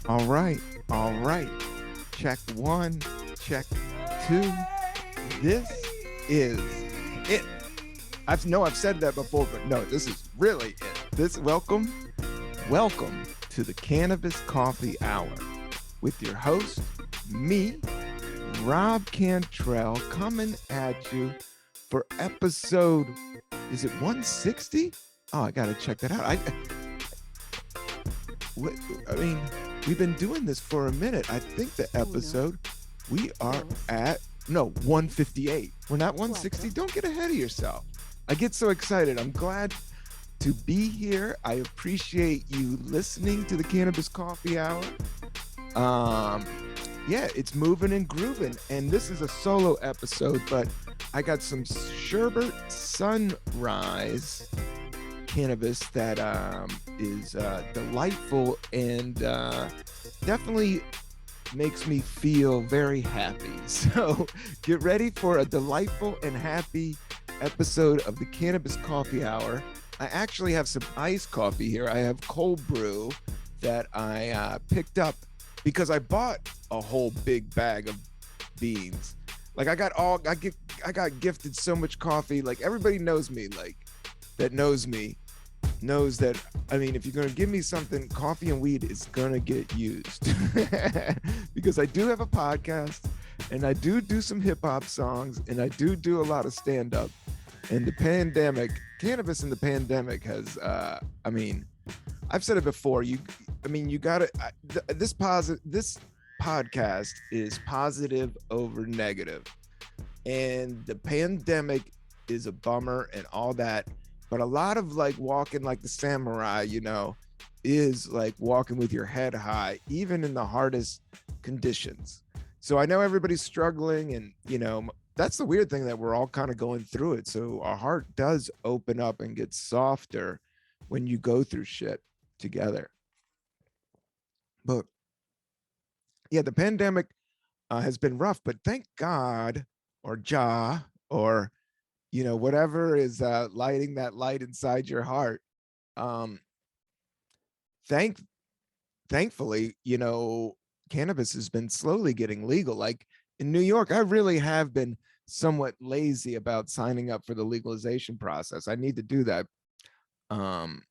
All right, all right. Check one, check two. This is it. I've said that before, but no, this is really it. Welcome to the Cannabis Coffee Hour with your host, me, Rob Cantrell, coming at you for episode. Is it 160? Oh, I gotta check that out. I mean, we've been doing this for a minute. I think the episode we are at 158. We're not 160. Don't get ahead of yourself. I get so excited. I'm glad to be here. I appreciate you listening to the Cannabis Coffee Hour. Yeah, it's moving and grooving, and this is a solo episode, but I got some Sherbert Sunrise cannabis that is delightful and definitely makes me feel very happy. So get ready for a delightful and happy episode of the Cannabis Coffee Hour. I actually have some iced coffee here. I have cold brew that I picked up because I bought a whole big bag of beans. Like I got gifted so much coffee. Like everybody knows me, like that knows me knows that, I mean, if you're going to give me something, coffee and weed is going to get used. Because I do have a podcast and I do some hip hop songs and I do a lot of stand up. And the pandemic, cannabis in the pandemic has, I mean, I've said it before. You got to, this podcast is positive over negative. And the pandemic is a bummer and all that. But a lot of like walking like the samurai, is like walking with your head high, even in the hardest conditions. So I know everybody's struggling, and that's the weird thing, that we're all kind of going through it. So our heart does open up and get softer when you go through shit together. But yeah, the pandemic has been rough, but thank God, or Jah, or whatever is lighting that light inside your heart. Um, thank Thankfully, cannabis has been slowly getting legal. Like in New York, I really have been somewhat lazy about signing up for the legalization process. I need to do that. Um,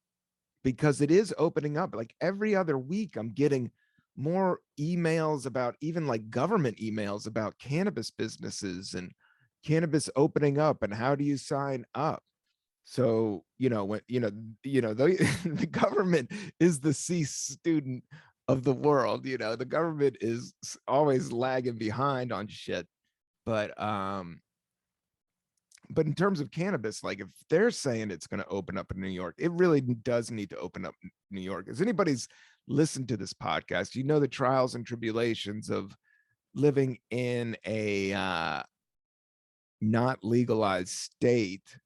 because it is opening up. Like every other week, I'm getting more emails about, even like government emails about cannabis businesses and cannabis opening up and how do you sign up. So when the government is the C student of the world. The government is always lagging behind on shit. But in terms of cannabis, like if they're saying it's going to open up in New York, it really does need to open up in New York. As anybody's listened to this podcast, the trials and tribulations of living in a not legalized state.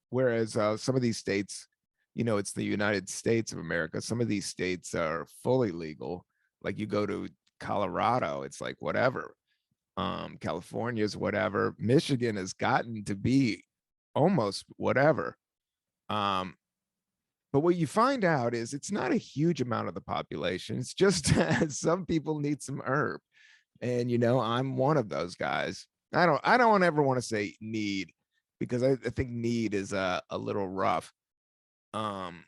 Whereas some of these states, it's the United States of America. Some of these states are fully legal. Like you go to Colorado, it's like whatever. California's whatever. Michigan has gotten to be almost whatever. But what you find out is it's not a huge amount of the population. It's just some people need some herb. And I'm one of those guys. I don't ever want to say need, because I think need is a little rough. I'm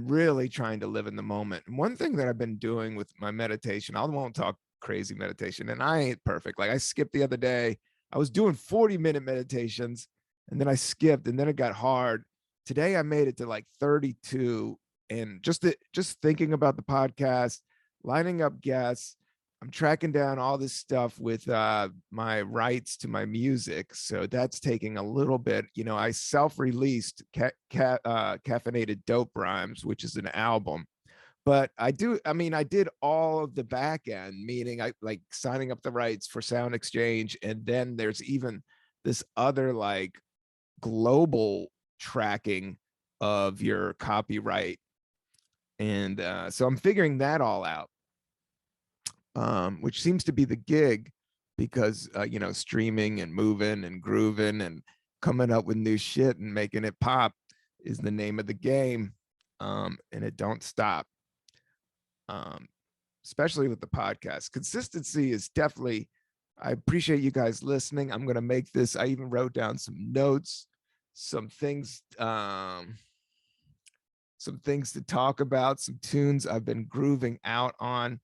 really trying to live in the moment. And one thing that I've been doing with my meditation, I won't talk crazy meditation, and I ain't perfect. Like I skipped the other day. I was doing 40-minute meditations and then I skipped and then it got hard. Today I made it to like 32, and just thinking about the podcast, lining up guests, I'm tracking down all this stuff with my rights to my music. So that's taking a little bit. I self-released Caffeinated Dope Rhymes, which is an album. But I did all of the back end, meaning I like signing up the rights for Sound Exchange. And then there's even this other like global tracking of your copyright. And so I'm figuring that all out. Which seems to be the gig, because streaming and moving and grooving and coming up with new shit and making it pop is the name of the game. And it don't stop. um, especially with the podcast. Consistency is definitely, I appreciate you guys listening. I'm going to make this. I even wrote down some notes, some things, some things to talk about, some tunes I've been grooving out on.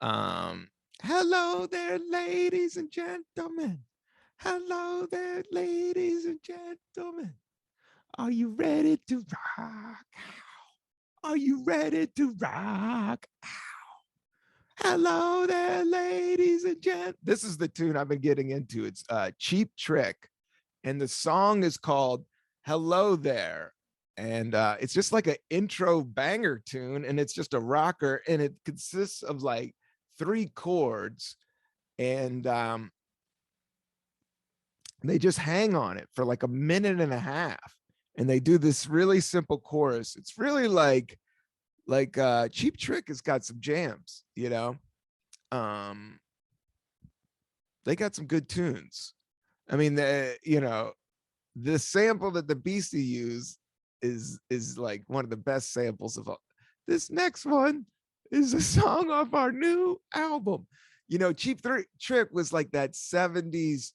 Um, Hello there, ladies and gentlemen. Hello there, ladies and gentlemen. Are you ready to rock? Are you ready to rock? Hello there, ladies and gentlemen. This is the tune I've been getting into. It's Cheap Trick. And the song is called Hello There. And it's just like an intro banger tune. And it's just a rocker. And it consists of like 3 chords. And they just hang on it for like a minute and a half. And they do this really simple chorus. It's really like Cheap Trick has got some jams, you know. um they got some good tunes. I mean, the sample that the Beastie used is like one of the best samples of all. This next one is a song off our new album. Trick was like that 70s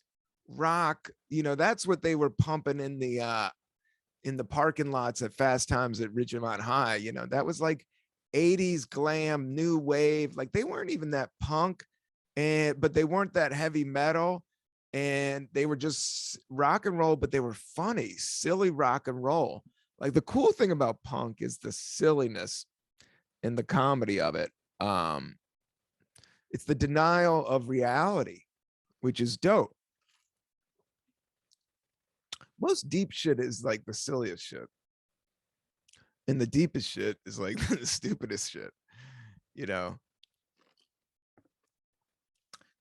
rock. That's what they were pumping in the parking lots at Fast Times at Ridgemont High. That was like 80s glam, new wave. Like they weren't even that punk, but they weren't that heavy metal, and they were just rock and roll, but they were funny, silly rock and roll. Like the cool thing about punk is the silliness and the comedy of it. It's the denial of reality, which is dope. Most deep shit is like the silliest shit, and the deepest shit is like the stupidest shit, you know.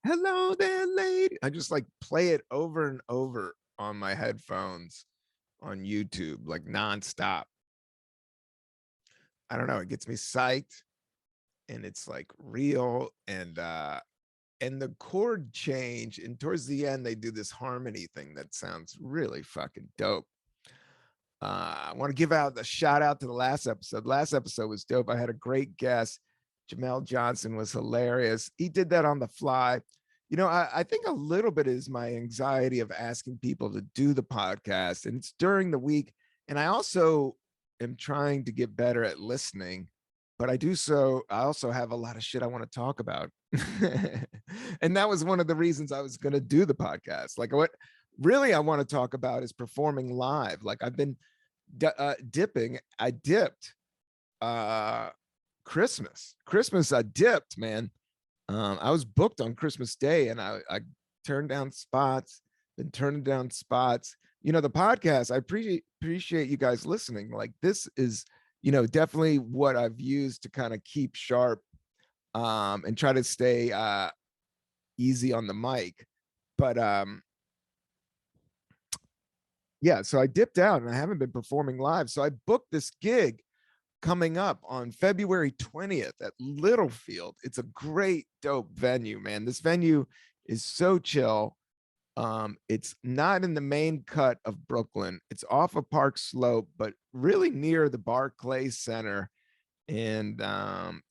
Hello there, lady. I just like play it over and over on my headphones on YouTube, like nonstop. I don't know, it gets me psyched, and it's like real. And the chord change, and towards the end they do this harmony thing that sounds really fucking dope. I want to give out a shout out to the last episode. Last episode was dope. I had a great guest. Jamel Johnson was hilarious. He did that on the fly. I think a little bit is my anxiety of asking people to do the podcast, and it's during the week. And I also am trying to get better at listening, but I also have a lot of shit I want to talk about. And that was one of the reasons I was going to do the podcast. Like, what really I want to talk about is performing live. Like, I've been dipping. I dipped Christmas. I dipped, man. I was booked on Christmas Day, and I turned down spots, been turning down spots. The podcast, I appreciate you guys listening. Like, this is, definitely what I've used to kind of keep sharp, and try to stay easy on the mic. But yeah, so I dipped out and I haven't been performing live. So I booked this gig coming up on February 20th at Littlefield. It's a great, dope venue, man. This venue is so chill. It's not in the main cut of Brooklyn. It's off of Park Slope, but really near the Barclays Center. And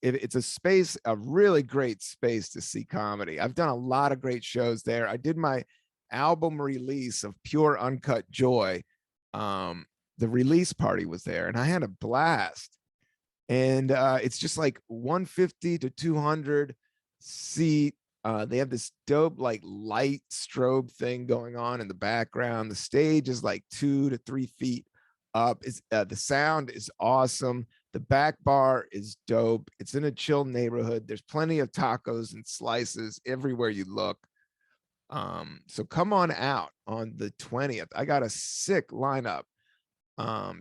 it's a really great space to see comedy. I've done a lot of great shows there. I did my album release of Pure Uncut Joy. The release party was there, and I had a blast. And it's just like 150 to 200 seat. They have this dope like light strobe thing going on in the background. The stage is like 2 to 3 feet up. The sound is awesome. The back bar is dope. It's in a chill neighborhood. There's plenty of tacos and slices everywhere you look. So come on out on the 20th. I got a sick lineup.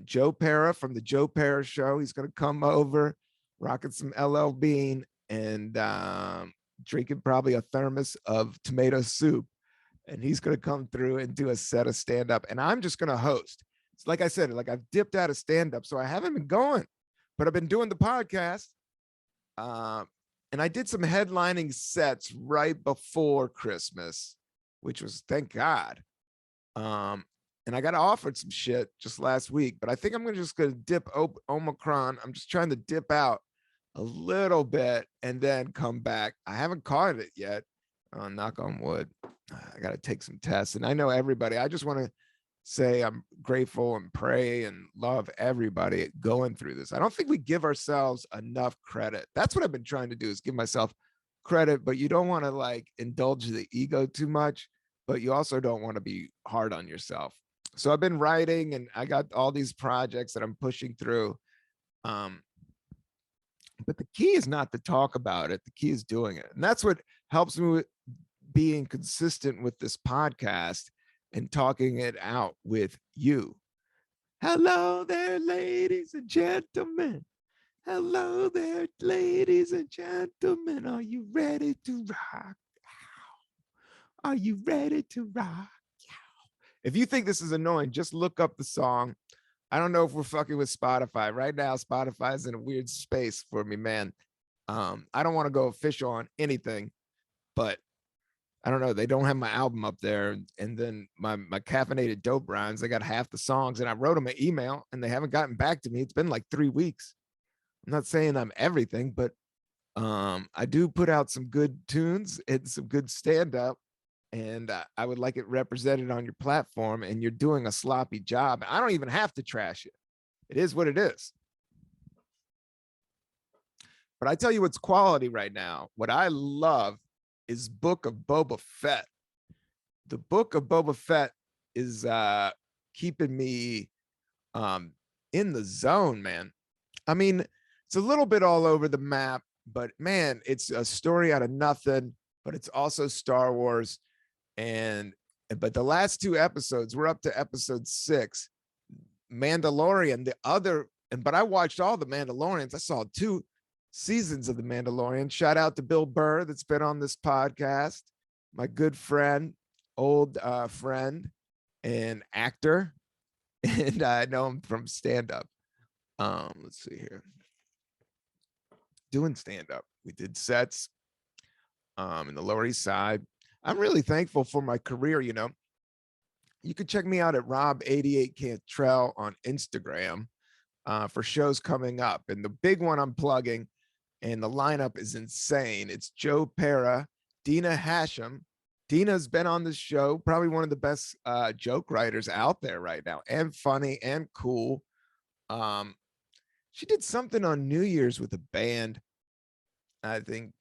Joe Pera from the Joe Pera Show. He's going to come over, rocking some LL Bean, and drinking probably a thermos of tomato soup. And he's going to come through and do a set of stand up. And I'm just going to host. It's like I said, like I've dipped out of stand up, so I haven't been going, but I've been doing the podcast. And I did some headlining sets right before Christmas, which was, thank God. And I got offered some shit just last week, but I think I'm just going to dip Omicron. I'm just trying to dip out a little bit and then come back. I haven't caught it yet. Knock on wood. I got to take some tests. And I know everybody, I just want to say I'm grateful and pray and love everybody going through this. I don't think we give ourselves enough credit. That's what I've been trying to do, is give myself credit, but you don't want to like indulge the ego too much, but you also don't want to be hard on yourself. So I've been writing and I got all these projects that I'm pushing through. But the key is not to talk about it. The key is doing it. And that's what helps me with being consistent with this podcast and talking it out with you. Hello there, ladies and gentlemen. Hello there, ladies and gentlemen. Are you ready to rock? Are you ready to rock? If you think this is annoying, just look up the song. I don't know if we're fucking with Spotify. Right now, Spotify is in a weird space for me, man. I don't want to go official on anything, but I don't know. They don't have my album up there. And then my caffeinated dope rhymes, they got half the songs. And I wrote them an email and they haven't gotten back to me. It's been like 3 weeks. I'm not saying I'm everything, but I do put out some good tunes and some good stand-up. And I would like it represented on your platform, and you're doing a sloppy job. I don't even have to trash it. It is what it is. But I tell you what's quality right now. What I love is Book of Boba Fett. The Book of Boba Fett is keeping me in the zone, man. I mean, it's a little bit all over the map, but man, it's a story out of nothing, but it's also Star Wars. But the last 2 episodes, we're up to episode 6, Mandalorian, but I watched all the Mandalorians. I saw 2 seasons of the Mandalorian. Shout out to Bill Burr, that's been on this podcast, my good friend, old friend and actor. And I know him from stand-up. Let's see here. Doing stand-up. We did sets in the Lower East Side. I'm really thankful for my career. You know, you can check me out at Rob88 Cantrell on Instagram for shows coming up. And the big one I'm plugging, and the lineup is insane. It's Joe Pera, Dina Hashem. Dina's been on this show, probably one of the best joke writers out there right now, and funny and cool. She did something on New Year's with a band. I think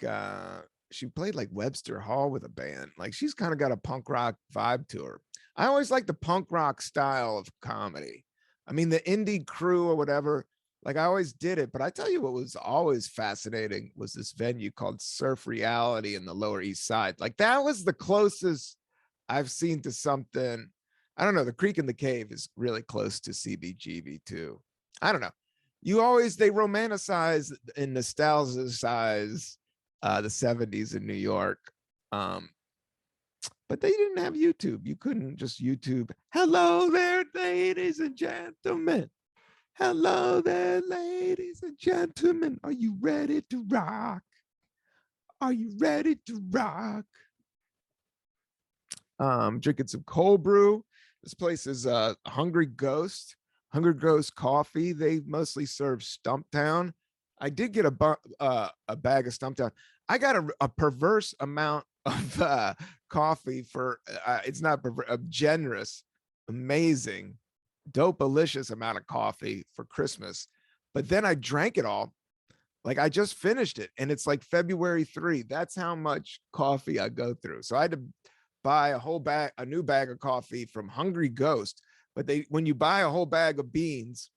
she played like Webster Hall with a band. Like, she's kind of got a punk rock vibe to her. I always like the punk rock style of comedy. I mean, the indie crew or whatever, like I always did it. But I tell you what was always fascinating was this venue called Surf Reality in the Lower East Side. Like, that was the closest I've seen to something. I don't know. The Creek in the Cave is really close to CBGB too. I don't know. They romanticize and nostalgicize the 70s in New York. But they didn't have YouTube. You couldn't just YouTube, hello there, ladies and gentlemen. Hello there, ladies and gentlemen. Are you ready to rock? Are you ready to rock? Drinking some cold brew. This place is Hungry Ghost Coffee. They mostly serve Stumptown. I did get a bag of Stumptown. I got a perverse amount of coffee for it's not a generous, amazing, dope-alicious amount of coffee for Christmas. But then I drank it all. Like, I just finished it, and it's like February 3. That's how much coffee I go through. So I had to buy a new bag of coffee from Hungry Ghost. But when you buy a whole bag of beans,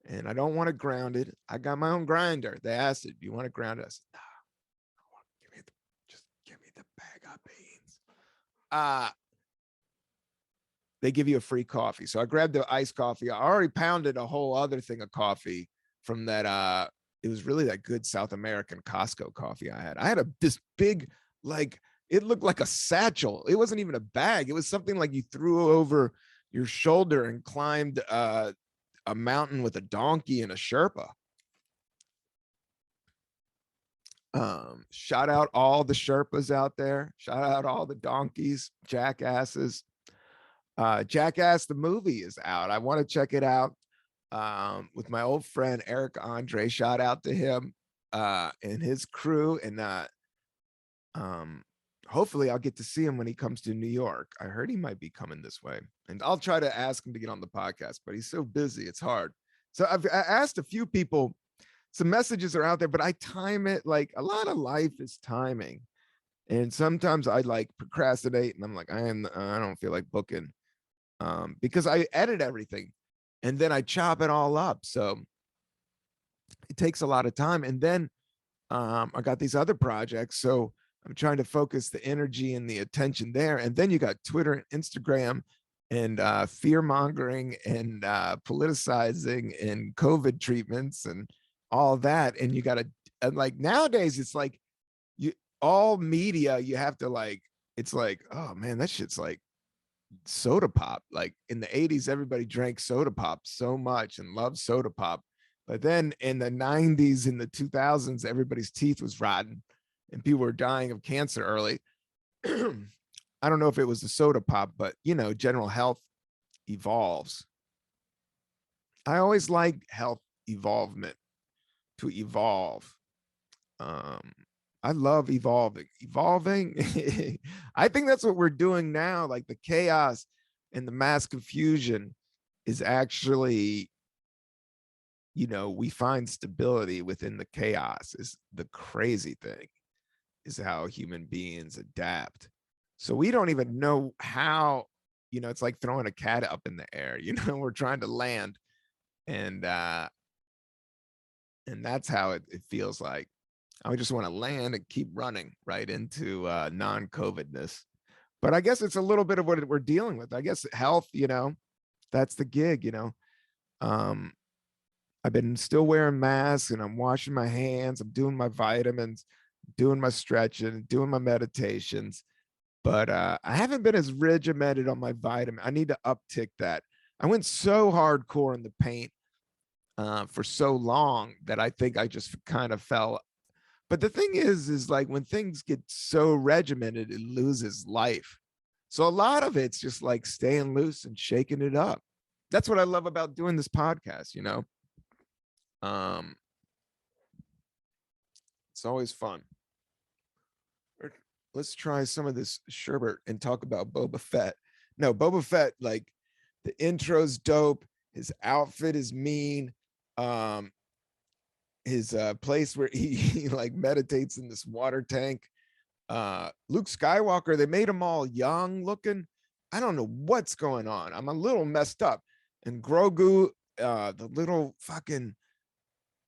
and I don't want it grounded, I got my own grinder. They asked it, do you want it grounded? I said, no, just give me the bag of beans. They give you a free coffee. So I grabbed the iced coffee. I already pounded a whole other thing of coffee from that. It was really that good South American Costco coffee I had. I had this big, like, it looked like a satchel. It wasn't even a bag. It was something like you threw over your shoulder and climbed a mountain with a donkey and a Sherpa. Shout out all the Sherpas out there. Shout out all the donkeys, jackasses. Jackass the movie is out. I want to check it out with my old friend Eric Andre. Shout out to him. and his crew, and um, hopefully I'll get to see him when he comes to New York. I heard he might be coming this way, and I'll try to ask him to get on the podcast, but he's so busy, it's hard. So I asked a few people, some messages are out there, but I time it like a lot of life is timing. And sometimes I like procrastinate and I'm like, I don't feel like booking because I edit everything and then I chop it all up. So it takes a lot of time. And then I got these other projects. So I'm trying to focus the energy and the attention there. And then you got Twitter and Instagram and fear mongering and politicizing and COVID treatments and all that. And you got to, and like nowadays, it's like you, all media, you have to like, it's like, oh man, that shit's like soda pop. Like in the 80s, everybody drank soda pop so much and loved soda pop. But then in the 90s, in the 2000s, everybody's teeth was rotten and people were dying of cancer early. I don't know if it was the soda pop, but you know, general health evolves. I always like health evolvement, to evolve. Um, I love evolving. I think that's what we're doing now. Like the chaos and the mass confusion is actually, you know, we find stability within the chaos is the crazy thing, is how human beings adapt. So we don't even know how, you know, it's like throwing a cat up in the air, you know, we're trying to land and that's how it feels like. I just want to land and keep running right into non-COVIDness. But I guess it's a little bit of what we're dealing with. I guess health, you know, that's the gig, you know. I've been still wearing masks and I'm washing my hands. I'm doing my vitamins, doing my stretching, doing my meditations. But I haven't been as regimented on my vitamin. I need to uptick that. I went so hardcore in the paint for so long that I think I just kind of fell. But the thing is like when things get so regimented, it loses life. So a lot of it's just like staying loose and shaking it up. That's what I love about doing this podcast, you know. It's always fun. Let's try some of this sherbet and talk about Boba Fett. No, Boba Fett, like the intro's dope. His outfit is mean. His place where he like meditates in this water tank. Luke Skywalker, they made them all young looking. I don't know what's going on. I'm a little messed up. And Grogu, the little fucking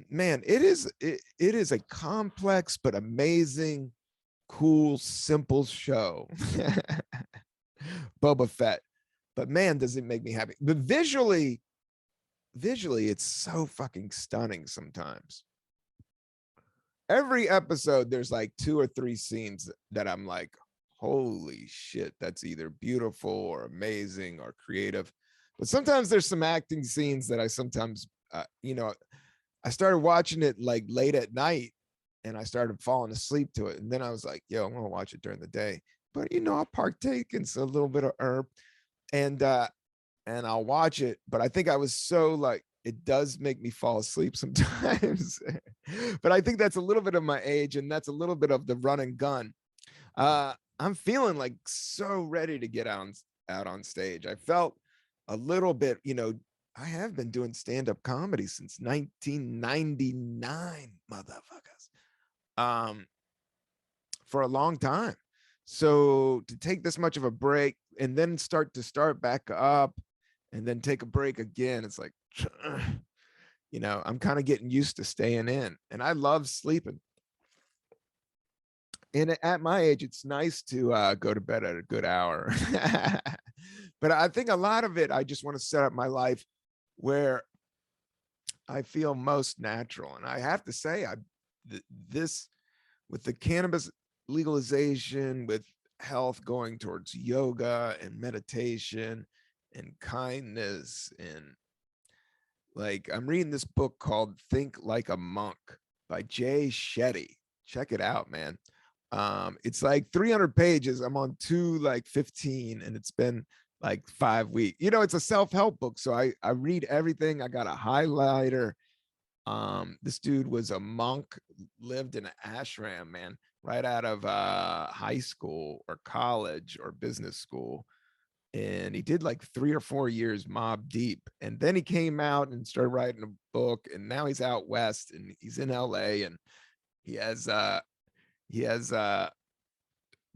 man, it is a complex but amazing, cool, simple show. Boba Fett. But man, does it make me happy. But visually, it's so fucking stunning sometimes. Every episode, there's like 2 or 3 scenes that I'm like, holy shit, that's either beautiful or amazing or creative. But sometimes there's some acting scenes that I sometimes, you know, I started watching it like late at night and I started falling asleep to it. And then I was like, yo, I'm going to watch it during the day. But, you know, I'll partake in a little bit of herb and I'll watch it. But I think I was so like, it does make me fall asleep sometimes. But I think that's a little bit of my age and that's a little bit of the run and gun. I'm feeling like so ready to get out on stage. I felt a little bit, you know, I have been doing stand-up comedy since 1999, motherfuckers, for a long time. So to take this much of a break and then start back up and then take a break again, it's like, you know, I'm kind of getting used to staying in and I love sleeping. And at my age, it's nice to go to bed at a good hour. But I think a lot of it, I just want to set up my life where I feel most natural. And I have to say, this with the cannabis legalization, with health going towards yoga and meditation and kindness, and like I'm reading this book called Think Like a Monk by Jay Shetty. Check it out, man. It's like 300 pages. I'm on 215 and it's been like 5 weeks. You know, it's a self-help book. So I read everything. I got a highlighter. This dude was a monk, lived in an ashram, man, right out of high school or college or business school. And he did like 3 or 4 years mob deep. And then he came out and started writing a book. And now he's out west and he's in LA, and he has the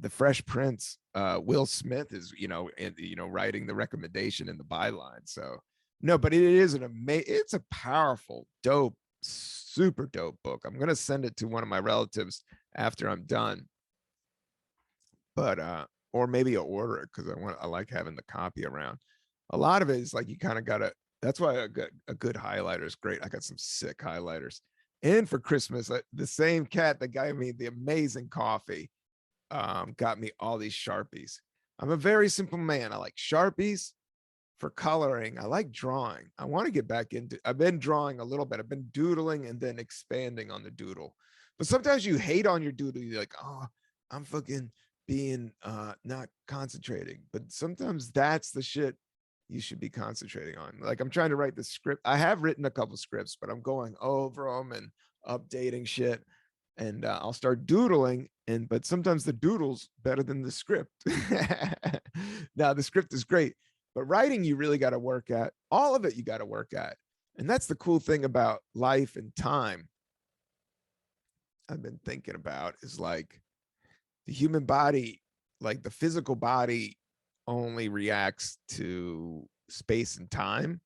Fresh Prince, Will Smith is, writing the recommendation in the byline. So no, but it is it's a powerful, dope, super dope book. I'm gonna send it to one of my relatives after I'm done, but or maybe I'll order it because I like having the copy around. A lot of it is like you kind of gotta. That's why a good highlighter is great. I got some sick highlighters. And for Christmas, the same cat that gave me the amazing coffee got me all these Sharpies. I'm a very simple man. I like Sharpies for coloring. I like drawing. I want to get back into, I've been drawing a little bit. I've been doodling and then expanding on the doodle. But sometimes you hate on your doodle. You're like, oh, I'm fucking being not concentrating. But sometimes that's the shit you should be concentrating on. Like I'm trying to write the script. I have written a couple scripts, but I'm going over them and updating shit. And I'll start doodling, but sometimes the doodle's better than the script. Now the script is great, but writing you really got to work at. All of it you got to work at, and that's the cool thing about life and time. I've been thinking about is like the human body, like the physical body, only reacts to space and time,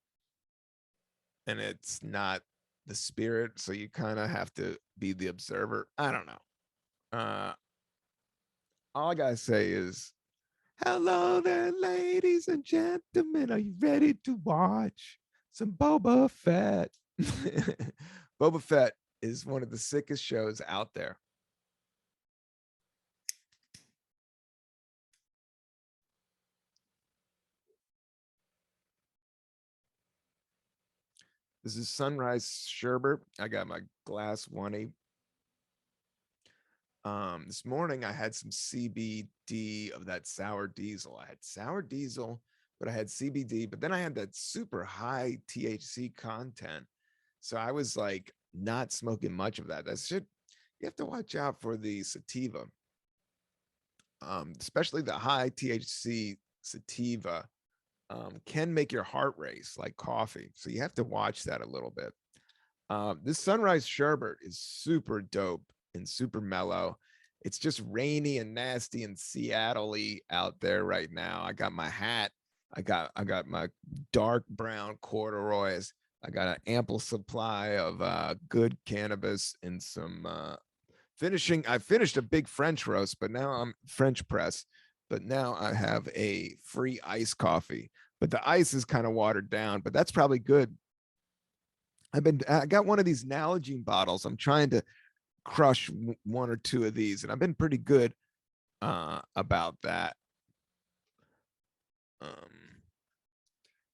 and it's not the spirit. So you kind of have to be the observer. I don't know. All I gotta say is, hello there, ladies and gentlemen. Are you ready to watch some Boba Fett? Boba Fett is one of the sickest shows out there. This is Sunrise Sherbet. I got my glass 1 this morning I had some CBD of that sour diesel. I had sour diesel, but I had CBD, but then I had that super high THC content. So I was like not smoking much of that. That shit, you have to watch out for the sativa, especially the high THC sativa can make your heart race like coffee. So you have to watch that a little bit. This Sunrise Sherbet is super dope and super mellow. It's just rainy and nasty and Seattle-y out there right now. I got my hat. I got my dark brown corduroys. I got an ample supply of good cannabis and some finishing. I finished a big French roast, but now I'm French press. But now I have a free ice coffee. But the ice is kind of watered down, but that's probably good. I got one of these Nalgene bottles. I'm trying to crush one or two of these, and I've been pretty good about that.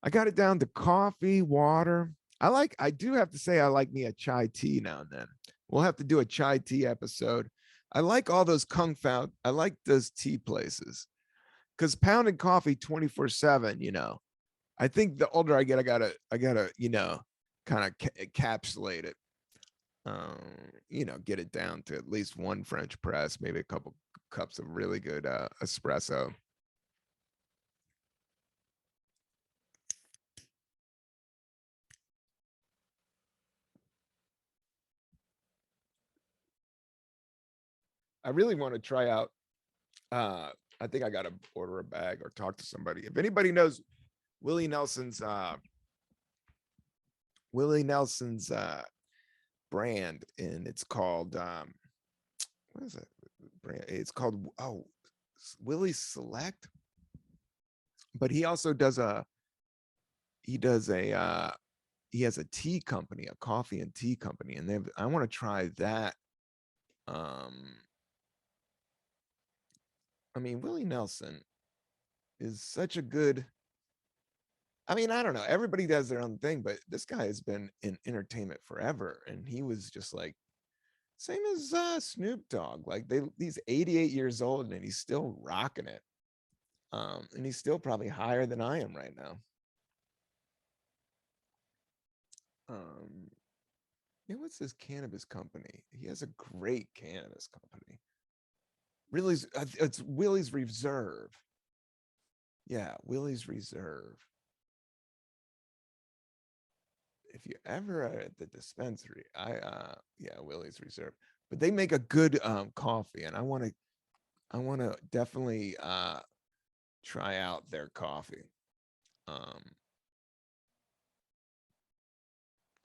I got it down to coffee, water. I do have to say, I like me a chai tea now and then. We'll have to do a chai tea episode. I like all those kung fu. I like those tea places because pounding coffee 24/7, I think the older I get, I gotta, kind of encapsulate it. Get it down to at least one French press, maybe a couple cups of really good espresso. I really want to try out. I think I got to order a bag or talk to somebody. If anybody knows Willie Nelson's brand, and it's called what is it? Brand? It's called Willie Select. But he also does a he does a he has a tea company, a coffee and tea company, and I want to try that. Um, I mean, Willie Nelson is such a good. I mean, I don't know. Everybody does their own thing, but this guy has been in entertainment forever, and he was just like same as Snoop Dogg. Like he's 88 years old and he's still rocking it. And he's still probably higher than I am right now. Um, what's his cannabis company? He has a great cannabis company. Really, it's Willie's Reserve. Yeah, Willie's Reserve. If you ever are at the dispensary, yeah, Willie's Reserve. But they make a good coffee, and I want to definitely try out their coffee. Um,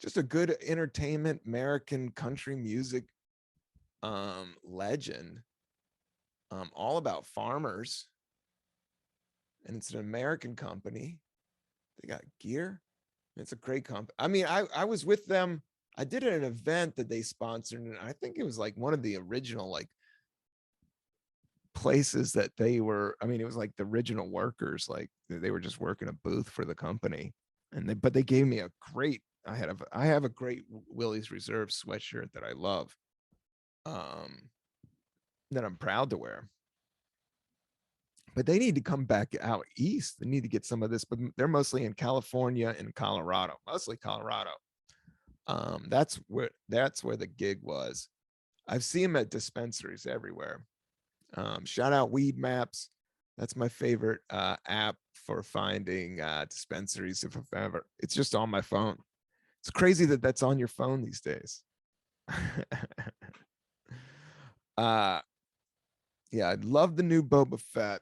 just a good entertainment, American country music legend. All about farmers, and it's an American company. They got gear. It's a great company. I mean, I was with them. I did an event that they sponsored, and I think it was like one of the original like places that they were. I mean, it was like the original workers, like they were just working a booth for the company, and but they gave me a great. I have a great Willie's Reserve sweatshirt that I love, um, that I'm proud to wear. But they need to come back out east. They need to get some of this, but they're mostly in California and Colorado, mostly Colorado. That's where the gig was. I've seen them at dispensaries everywhere. Shout out Weed Maps. That's my favorite app for finding dispensaries. If I've ever, it's just on my phone. It's crazy that that's on your phone these days. Yeah, I love the new Boba Fett.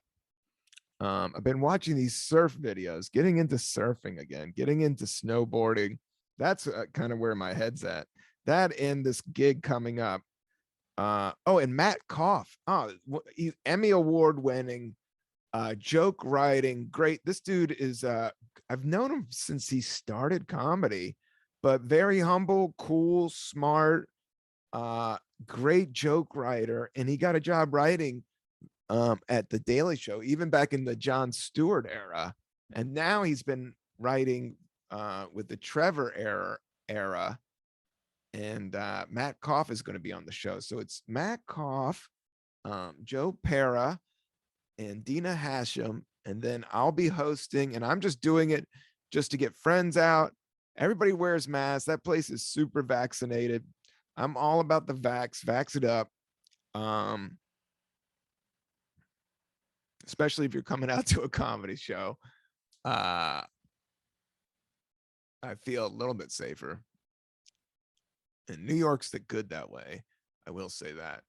I've been watching these surf videos, getting into surfing again, getting into snowboarding. That's kind of where my head's at. That and this gig coming up. Oh, and Matt Koff. Oh, he's Emmy Award winning, joke writing. Great. This dude is I've known him since he started comedy, but very humble, cool, smart, great joke writer. And he got a job writing at the Daily Show, even back in the Jon Stewart era. And now he's been writing with the Trevor era. And Matt Koff is going to be on the show. So it's Matt Koff, Joe Pera, and Dina Hashem. And then I'll be hosting, and I'm just doing it just to get friends out. Everybody wears masks. That place is super vaccinated. I'm all about the vax it up. Especially if you're coming out to a comedy show. I feel a little bit safer. And New York's the good that way. I will say that.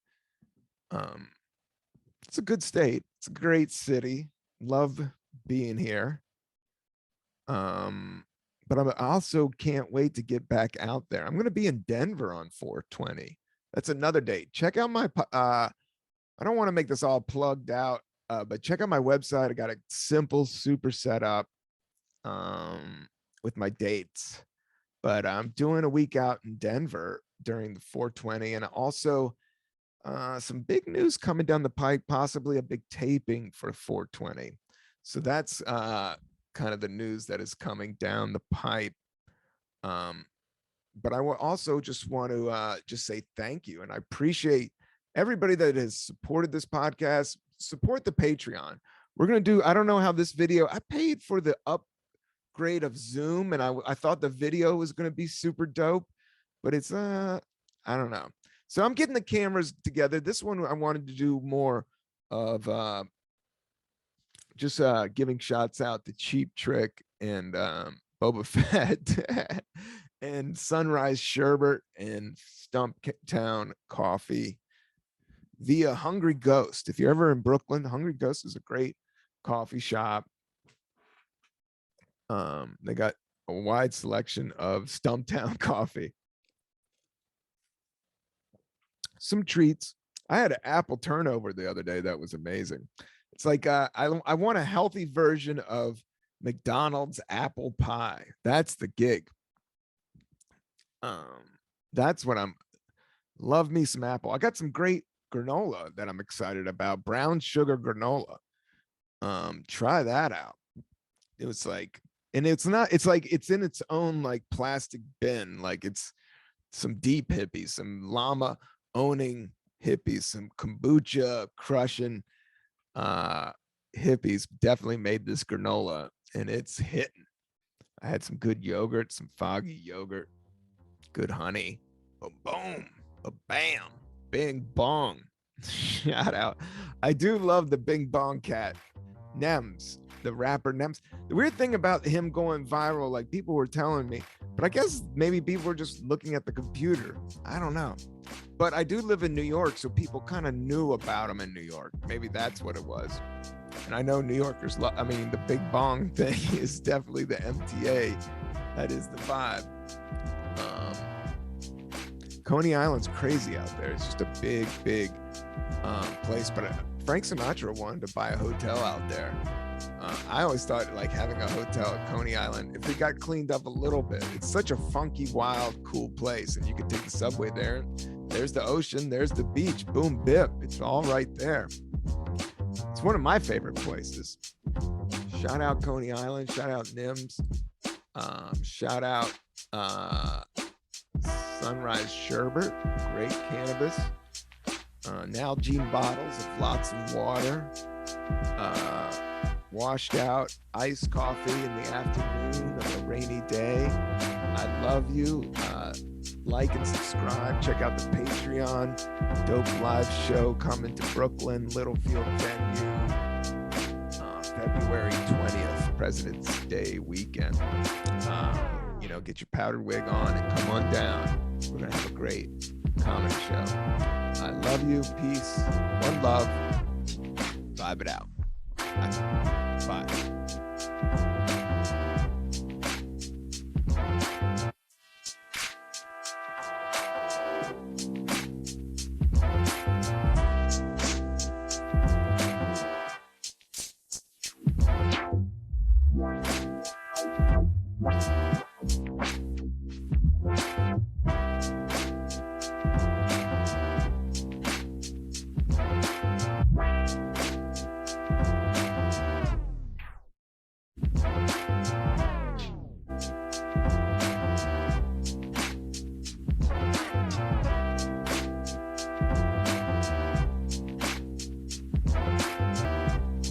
It's a good state. It's a great city. Love being here. But I also can't wait to get back out there. I'm going to be in Denver on 420. That's another date. Check out my I don't want to make this all plugged out, but check out my website. I got a simple, super setup with my dates. But I'm doing a week out in Denver during the 420, and also some big news coming down the pike, possibly a big taping for 420. So that's kind of the news that is coming down the pipe. But I will also just want to just say thank you, and I appreciate everybody that has supported this podcast. Support the Patreon. We're gonna do. I don't know how this video. I paid for the upgrade of Zoom, and I thought the video was gonna be super dope, but it's I don't know. So I'm getting the cameras together. This one I wanted to do more of just giving shots out to Cheap Trick and Boba Fett and Sunrise Sherbet and Stumptown Coffee via Hungry Ghost. If you're ever in Brooklyn, Hungry Ghost is a great coffee shop. They got a wide selection of Stumptown coffee. Some treats. I had an apple turnover the other day that was amazing. It's like I want a healthy version of McDonald's apple pie. That's the gig. That's what I'm. Love me some apple. I got some great granola that I'm excited about. Brown sugar granola. Try that out. It was like, and it's not. It's like it's in its own like plastic bin. Like it's some deep hippies, some llama owning hippies, some kombucha crushing hippies definitely made this granola, and it's hitting. I had some good yogurt, some foggy yogurt, good honey. boom, boom, a bam, bing bong. Shout out. I do love the Bing Bong Cat, Nems, the rapper Nems. The weird thing about him going viral, like people were telling me, but I guess maybe people were just looking at the computer. I don't know. But I do live in New York, so people kind of knew about him in New York. Maybe that's what it was. And I know New Yorkers I mean, the Big Bong thing is definitely the MTA. That is the vibe. Coney Island's crazy out there. It's just a big, big place. But Frank Sinatra wanted to buy a hotel out there. I always thought like having a hotel at Coney Island, if it got cleaned up a little bit, it's such a funky, wild, cool place. And you could take the subway there. There's the ocean. There's the beach. Boom, bip. It's all right there. It's one of my favorite places. Shout out Coney Island. Shout out Nims. Shout out Sunrise Sherbet. Great cannabis. Nalgene bottles of lots of water. Washed out iced coffee in the afternoon of a rainy day. I love you. Like and subscribe. Check out the Patreon. Dope live show coming to Brooklyn, Littlefield venue. February 20th, President's Day weekend. Get your powdered wig on and come on down. We're going to have a great comedy show. I love you. Peace. One love. Vibe it out. Bye.